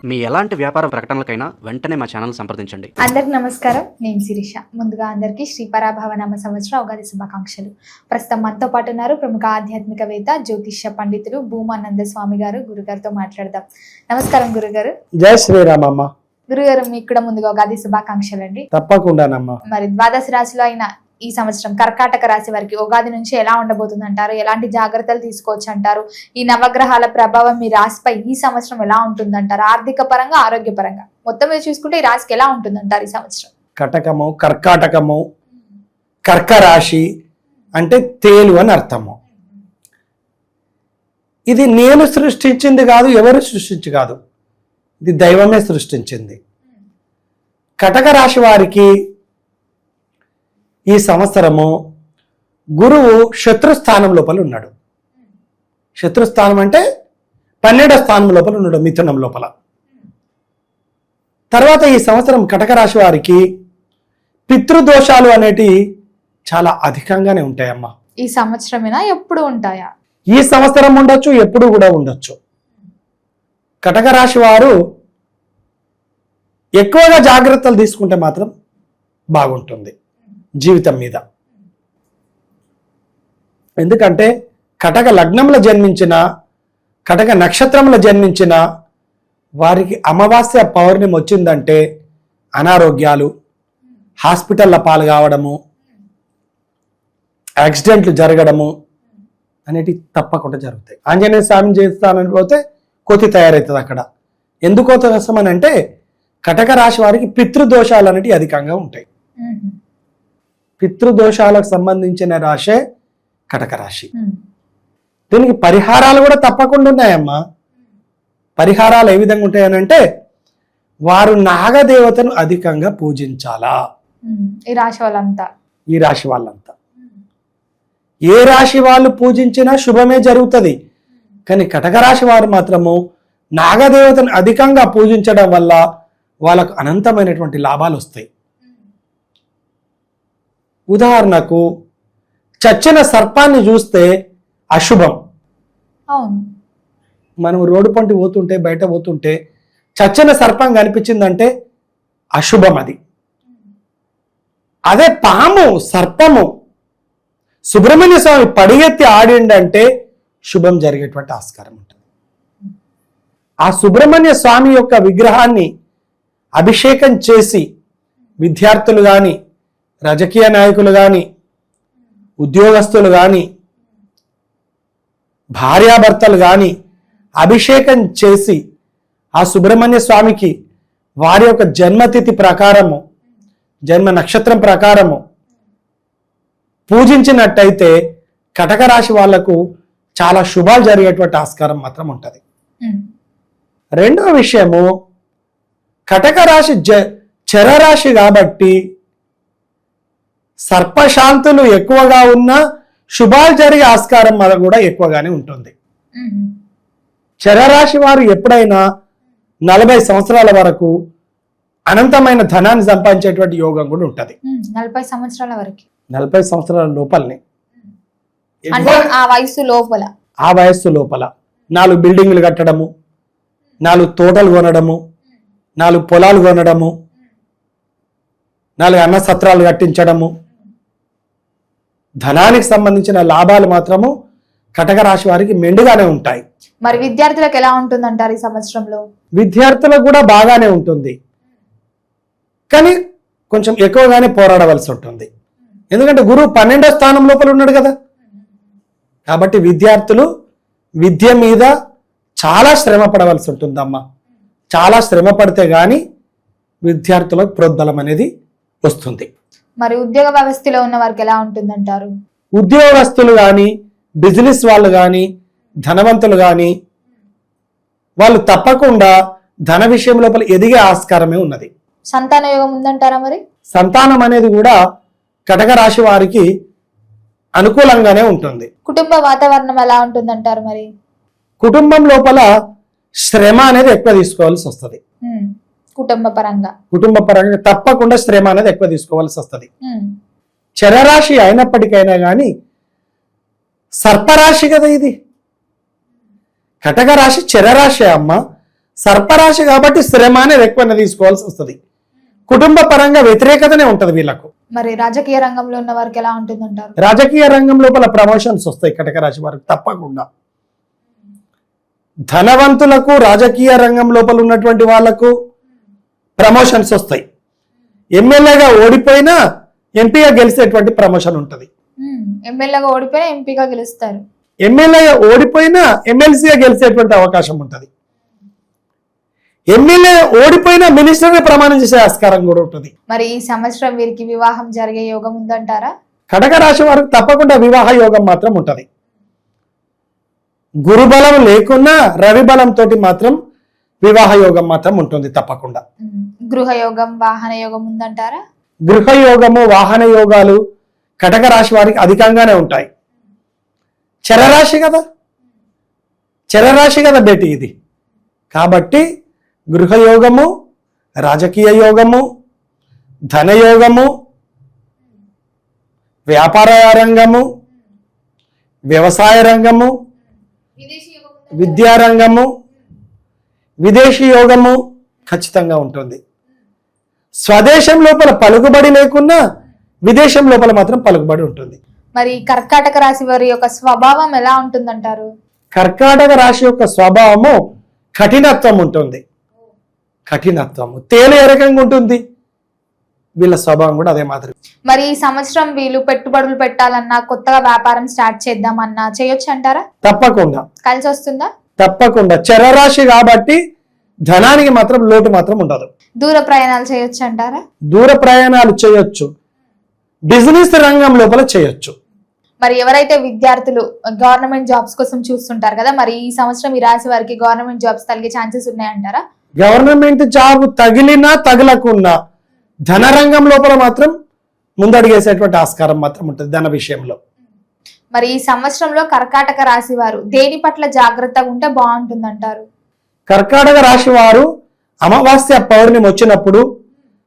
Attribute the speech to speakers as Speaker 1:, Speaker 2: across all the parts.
Speaker 1: మీ ఎలాంటి వ్యాపార ప్రకటనలకైనా వెంటనే మా ఛానల్ సంప్రదించండి.
Speaker 2: అందరికి నమస్కారం, నేను శిరీష. ముందుగా అందరికీ శ్రీ పరాభవనామ సంవత్సర ఉగాది శుభాకాంక్షలు. ప్రస్తుతం మనతో పాటు ఉన్నారు ప్రముఖ ఆధ్యాత్మికవేత్త, జ్యోతిష్య పండితులు భూమానంద స్వామి గారు. గురుగారితో మాట్లాడదాం. నమస్కారం గురుగారు.
Speaker 3: జై శ్రీరామమ్మ.
Speaker 2: గురుగారు, మీకు కూడా ముందుగా ఉగాది శుభాకాంక్షలు అండి.
Speaker 3: తప్పకుండానమ్మా.
Speaker 2: మరి ద్వాదశ రాశిలో అయిన ఈ సంవత్సరం కర్కాటక రాశి వారికి ఉగాది నుంచి ఎలా ఉండబోతుంది అంటారు? ఎలాంటి జాగ్రత్తలు తీసుకోవచ్చు అంటారు? ఈ నవగ్రహాల ప్రభావం మీ రాశిపై ఈ సంవత్సరం ఎలా ఉంటుందంటారు? ఆర్థిక పరంగా, ఆరోగ్య పరంగా మొత్తం మీద చూసుకుంటే ఈ రాశికి ఎలా ఉంటుందంటారు ఈ సంవత్సరం?
Speaker 3: కటకము, కర్కాటకము, కర్కరాశి అంటే తేలు అని అర్థము. ఇది నేను సృష్టించింది కాదు, ఎవరు సృష్టించి కాదు, ఇది దైవమే సృష్టించింది. కటక రాశి వారికి ఈ సంవత్సరము గురువు శత్రుస్థానం లోపల ఉన్నాడు. శత్రుస్థానం అంటే 12వ స్థానం లోపల ఉన్నాడు, మిథునం లోపల. తర్వాత ఈ సంవత్సరం కటక రాశి వారికి పితృదోషాలు అనేటివి చాలా అధికంగానే ఉంటాయమ్మా.
Speaker 2: ఈ సంవత్సరమేనా, ఎప్పుడు ఉంటాయా?
Speaker 3: ఈ సంవత్సరం ఉండొచ్చు, ఎప్పుడు కూడా ఉండొచ్చు. కటక రాశి వారు ఎక్కువగా జాగ్రత్తలు తీసుకుంటే మాత్రం బాగుంటుంది జీవితం మీద. ఎందుకంటే కటక లగ్నంలో జన్మించిన, కటక నక్షత్రంలో జన్మించిన వారికి అమావాస్య పౌర్ణమి వచ్చిందంటే అనారోగ్యాలు, హాస్పిటల్ల పాలు కావడము, యాక్సిడెంట్లు జరగడము అనేటివి తప్పకుండా జరుగుతాయి. ఆంజనేయ స్వామిని చేస్తానని పోతే కోతి తయారవుతుంది అక్కడ. ఎందుకో కోసం అని అంటే కటక రాశి వారికి పితృదోషాలు అనేటివి అధికంగా ఉంటాయి. పితృదోషాలకు సంబంధించిన రాశే కటక రాశి. దీనికి పరిహారాలు కూడా తప్పకుండా ఉన్నాయమ్మా. పరిహారాలు ఏ విధంగా ఉంటాయనంటే వారు నాగదేవతను అధికంగా పూజించాలా.
Speaker 2: ఈ రాశి వాళ్ళంతా
Speaker 3: ఏ రాశి వాళ్ళు పూజించినా శుభమే జరుగుతుంది. కానీ కటక రాశి వారు మాత్రము నాగదేవతను అధికంగా పూజించడం వల్ల వాళ్ళకు అనంతమైనటువంటి లాభాలు వస్తాయి. ఉదాహరణకు చచ్చిన సర్పాన్ని చూస్తే అశుభం. మనం రోడ్డు పంటి పోతుంటే, బయట పోతుంటే చచ్చిన సర్పం కనిపించిందంటే అశుభం అది. అదే పాము, సర్పము సుబ్రహ్మణ్య స్వామి పడిగెత్తి ఆడిండంటే శుభం జరిగేటువంటి ఆస్కారం ఉంటుంది. ఆ సుబ్రహ్మణ్య స్వామి యొక్క విగ్రహాన్ని అభిషేకం చేసి విద్యార్థులు కానీ, రాజకీయ నాయకులు కానీ, ఉద్యోగస్తులు కానీ, భార్యాభర్తలు కానీ అభిషేకం చేసి ఆ సుబ్రహ్మణ్య స్వామికి వారి యొక్క జన్మతిథి ప్రకారము, జన్మ నక్షత్రం ప్రకారము పూజించినట్టయితే కటక రాశి వాళ్లకు చాలా శుభాలు జరిగేటువంటి ఆస్కారం మాత్రం ఉంటుంది. రెండవ విషయము, కటక రాశి చరరాశి కాబట్టి సర్పశాంతులు ఎక్కువగా ఉన్న శుభాలు జరిగే ఆస్కారం కూడా ఎక్కువగానే ఉంటుంది. చరరాశి వారు ఎప్పుడైనా 40 సంవత్సరాల వరకు అనంతమైన ధనాన్ని సంపాదించేటువంటి యోగం కూడా ఉంటుంది.
Speaker 2: 40 సంవత్సరాల వరకు,
Speaker 3: 40 సంవత్సరాల లోపలనే,
Speaker 2: ఆ వయస్సు లోపల 4 బిల్డింగ్లు కట్టడము, 4 తోటలు కొనడము, 4 పొలాలు కొనడము, 4 అన్న సత్రాలు కట్టించడము, ధనానికి సంబంధించిన లాభాలు మాత్రము కటక రాశి వారికి మెండుగానే ఉంటాయి. మరి విద్యార్థులకు ఎలా ఉంటుందంటారు ఈ సంవత్సరంలో?
Speaker 3: విద్యార్థులకు కూడా బాగానే ఉంటుంది, కానీ కొంచెం ఎక్కువగానే పోరాడవలసి ఉంటుంది. ఎందుకంటే గురువు 12వ స్థానం లోపల ఉన్నాడు కదా. కాబట్టి విద్యార్థులు విద్య మీద చాలా శ్రమ పడవలసి ఉంటుందమ్మా. చాలా శ్రమ పడితే గాని విద్యార్థులకు ప్రోద్బలం అనేది వస్తుంది.
Speaker 2: మరి ఉద్యోగ వ్యవస్థలో ఉన్న వారికి ఎలా ఉంటుందంటారు?
Speaker 3: ఉద్యోగస్తులు కానీ, బిజినెస్ వాళ్ళు కానీ, ధనవంతులు కానీ వాళ్ళు తప్పకుండా ధన విషయం లోపల ఎదిగే ఆస్కారమే ఉన్నది.
Speaker 2: సంతాన యోగం ఉందంటారా? మరి
Speaker 3: సంతానం అనేది కూడా కటక రాశి వారికి అనుకూలంగానే ఉంటుంది.
Speaker 2: కుటుంబ వాతావరణం ఎలా ఉంటుందంటారు? మరి
Speaker 3: కుటుంబం లోపల శ్రమ అనేది ఎక్కువ తీసుకోవాల్సి వస్తుంది.
Speaker 2: కుటుంబ పరంగా
Speaker 3: తప్పకుండా శ్రమ అనేది ఎక్కువ తీసుకోవాల్సి వస్తుంది. చరరాశి అయినప్పటికైనా కానీ సర్పరాశి కదా ఇది. కటక రాశి చరరాశి అమ్మ. సర్పరాశి కాబట్టి శ్రమ అనేది ఎక్కువ తీసుకోవాల్సి వస్తుంది. కుటుంబ పరంగా వ్యతిరేకతనే ఉంటది వీళ్ళకు.
Speaker 2: మరి రాజకీయ రంగంలో ఉన్న వారికి ఎలా ఉంటుందంటారు?
Speaker 3: రాజకీయ రంగం లోపల ప్రమోషన్స్ వస్తాయి కటక రాశి వారికి తప్పకుండా. ధనవంతులకు రాజకీయ రంగం లోపల ఉన్నటువంటి వాళ్లకు ప్రమోషన్స్ వస్తాయి. ఎమ్మెల్యేగా ఓడిపోయినా ఎంపీగా గెలిచేటువంటి ప్రమోషన్ ఉంటుంది.
Speaker 2: ఎమ్మెల్యేగా ఓడిపోయినా ఎంపీగా గెలుస్తారు.
Speaker 3: ఎమ్మెల్యేగా ఓడిపోయినా ఎమ్మెల్సీగా గెలిచేటువంటి అవకాశం ఉంటుంది. ఎమ్మెల్యే ఓడిపోయినా మినిస్టర్గా ప్రమాణం చేసే ఆస్కారం కూడా ఉంటుంది.
Speaker 2: మరి ఈ సంవత్సరం వీరికి వివాహం జరిగే యోగం ఉందంటారా?
Speaker 3: కటక రాశి వారికి తప్పకుండా వివాహ యోగం మాత్రం ఉంటది. గురుబలం లేకున్నా రవి బలం తోటి మాత్రం వివాహ యోగం మాత్రం ఉంటుంది తప్పకుండా.
Speaker 2: గృహ యోగం, వాహన యోగం ఉందంటారా?
Speaker 3: గృహ యోగము, వాహన యోగాలు కటక రాశి వారికి అధికంగానే ఉంటాయి. చరరాశి కదా బేటి ఇది. కాబట్టి గృహయోగము, రాజకీయ యోగము, ధనయోగము, వ్యాపార రంగము, వ్యవసాయ రంగము, విద్యారంగము, విదేశీ యోగము ఖచ్చితంగా ఉంటుంది. స్వదేశం లోపల పలుకుబడి లేకున్నా విదేశం లోపల మాత్రం పలుకుబడి ఉంటుంది.
Speaker 2: మరి కర్కాటక రాశి వారి యొక్క స్వభావం ఎలా ఉంటుందంటారు?
Speaker 3: కర్కాటక రాశి యొక్క స్వభావము కఠినత్వం ఉంటుంది. కఠినత్వము తేలి ఏ రకంగా ఉంటుంది, వీళ్ళ స్వభావం కూడా అదే మాదిరి.
Speaker 2: మరి ఈ సంవత్సరం వీళ్ళు పెట్టుబడులు పెట్టాలన్నా, కొత్తగా వ్యాపారం స్టార్ట్ చేద్దామన్నా చేయొచ్చు అంటారా?
Speaker 3: తప్పకుండా
Speaker 2: కలిసి వస్తుందా?
Speaker 3: తప్పకుండా. చరరాశి కాబట్టి ధనానికి మాత్రం లోటు మాత్రం ఉండదు.
Speaker 2: దూర ప్రయాణాలు చేయొచ్చు అంటారా?
Speaker 3: దూర ప్రయాణాలు చేయొచ్చు, బిజినెస్ రంగం లోపల చేయొచ్చు.
Speaker 2: మరి ఎవరైతే విద్యార్థులు గవర్నమెంట్ జాబ్స్ కోసం చూస్తుంటారు కదా, మరి ఈ సంవత్సరం ఈ రాశి వారికి గవర్నమెంట్ జాబ్స్ తగిలే ఛాన్సెస్ ఉన్నాయంటారా?
Speaker 3: గవర్నమెంట్ జాబ్ తగిలినా తగలకున్నా ధన రంగం లోపల మాత్రం ముందడిగేసేటువంటి ఆస్కారం మాత్రం ఉంటుంది ధన విషయంలో.
Speaker 2: మరి ఈ సంవత్సరంలో కర్కాటక రాశి వారు దేని పట్ల జాగ్రత్తగా ఉంటే బాగుంటుందంటారు?
Speaker 3: కర్కాటక రాశి వారు అమావాస్య పౌర్ణమి వచ్చినప్పుడు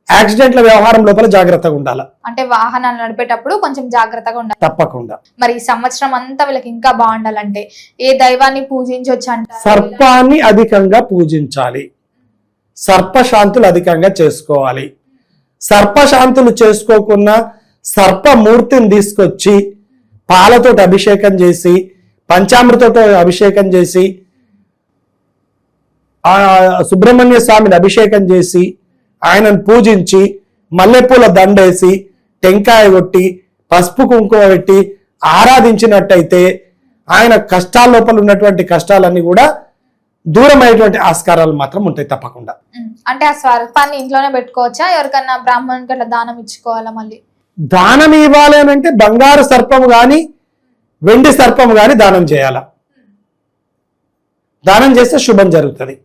Speaker 3: యాక్సిడెంట్ల వ్యవహారం లోపల జాగ్రత్తగా ఉండాలి.
Speaker 2: అంటే వాహనాలు నడిపేటప్పుడు కొంచెం జాగ్రత్తగా ఉండాలి.
Speaker 3: తప్పకుండా.
Speaker 2: మరి ఈ సంవత్సరం అంతా వీళ్ళకి ఇంకా బాగుండాలంటే ఏ దైవాన్ని పూజించవచ్చు అంటారు?
Speaker 3: సర్పాన్ని అధికంగా పూజించాలి. సర్పశాంతులు అధికంగా చేసుకోవాలి. సర్పశాంతులు చేసుకోకున్నా సర్పమూర్తిని తీసుకొచ్చి పాలతోటి అభిషేకం చేసి, పంచామృతతో అభిషేకం చేసి, ఆ సుబ్రహ్మణ్య స్వామిని అభిషేకం చేసి ఆయనను పూజించి మల్లెపూల దండేసి టెంకాయ కొట్టి పసుపు కుంకుమ పెట్టి ఆరాధించినట్టయితే ఆయన కష్టాల లోపల ఉన్నటువంటి కష్టాలన్నీ కూడా దూరమైనటువంటి ఆస్కారాలు మాత్రం ఉంటాయి తప్పకుండా.
Speaker 2: అంటే ఆ స్వల్పాన్ని ఇంట్లోనే పెట్టుకోవచ్చా? ఎవరికన్నా బ్రాహ్మణునికి అట్లా దానం ఇచ్చుకోవాలా? మళ్ళీ
Speaker 3: దానం ఇవ్వాలి అని అంటే బంగారు సర్పము గాని వెండి సర్పము గాని దానం చేయాల. దానం చేస్తే శుభం జరుగుతుంది.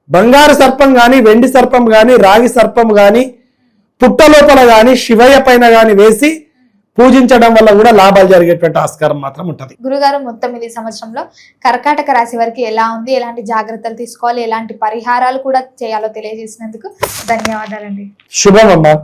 Speaker 3: బంగారు సర్పం గాని వెండి సర్పం గాని రాగి సర్పం గాని పుట్ట లోపల గాని శివయ్య పైన గాని వేసి పూజించడం వల్ల కూడా లాభాలు జరిగేటువంటి ఆస్కారం మాత్రం ఉంటుంది.
Speaker 2: గురుగారు, మొత్తం ఇది సంవత్సరంలో కర్కాటక రాశి వారికి ఎలా ఉంది, ఎలాంటి జాగ్రత్తలు తీసుకోవాలి, ఎలాంటి పరిహారాలు కూడా చేయాలో తెలియజేసినందుకు ధన్యవాదాలండి.
Speaker 3: శుభం అమ్మా.